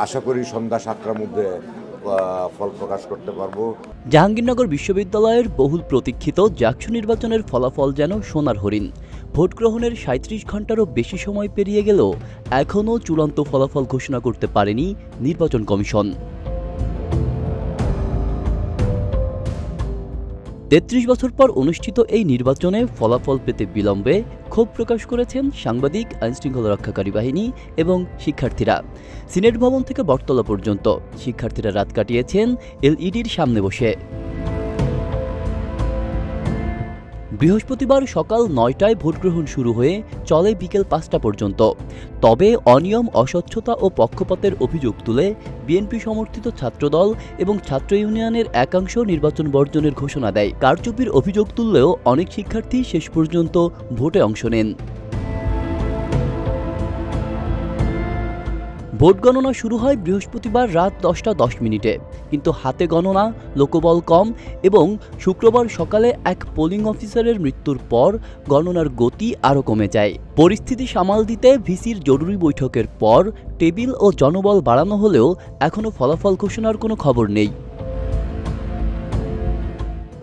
আশা করি সন্ধ্যা 7টার মধ্যে ফল প্রকাশ করতে পারবো। জাহাঙ্গীরনগর বিশ্ববিদ্যালয়ের বহুল প্রতীক্ষিত জাকসু নির্বাচনের ফলাফল যেন সোনার হরিণ। ভোট গ্রহণের ৩৭ ঘন্টারও বেশি সময় পেরিয়ে গেলেও এখনও চূড়ান্ত ফলাফল ঘোষণা করতে পারেনি নির্বাচন কমিশন। ৩৩ বছর পর অনুষ্ঠিত এই নির্বাচনে ফলাফল পেতে বিলম্বে ক্ষোভ প্রকাশ করেছেন সাংবাদিক, আইনশৃঙ্খলা রক্ষাকারী বাহিনী এবং শিক্ষার্থীরা। সিনেট ভবন থেকে বটতলা পর্যন্ত শিক্ষার্থীরা রাত কাটিয়েছেন এলইডির সামনে বসে। বৃহস্পতিবার সকাল ৯টায় ভোটগ্রহণ শুরু হয়ে চলে বিকেল ৫টা পর্যন্ত। তবে অনিয়ম, অস্বচ্ছতা ও পক্ষপাতের অভিযোগ তুলে বিএনপি সমর্থিত ছাত্রদল এবং ছাত্র ইউনিয়নের একাংশ নির্বাচন বর্জনের ঘোষণা দেয়। কারচুপির অভিযোগ তুললেও অনেক শিক্ষার্থী শেষ পর্যন্ত ভোটে অংশ নেন। ভোট গণনা শুরু হয় বৃহস্পতিবার রাত 10টা 10 মিনিটে, কিন্তু হাতে গণনা, লোকবল কম এবং শুক্রবার সকালে এক পোলিং অফিসারের মৃত্যুর পর গণনার গতি আরও কমে যায়। পরিস্থিতি সামাল দিতে ভিসির জরুরি বৈঠকের পর টেবিল ও জনবল বাড়ানো হলেও এখনও ফলাফল ঘোষণার কোনো খবর নেই।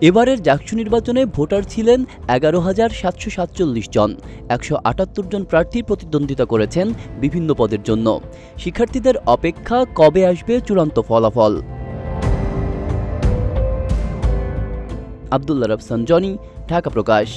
এবারের জাকসু নির্বাচনে ভোটার ছিলেন ১১,৭৪৭ জন। ১৭৮ জন প্রার্থী প্রতিদ্বন্দ্বিতা করেছেন বিভিন্ন পদের জন্য। শিক্ষার্থীদের অপেক্ষা কবে আসবে চূড়ান্ত ফলাফল। আব্দুল্লাহ রাফসান জনি, ঢাকা প্রকাশ।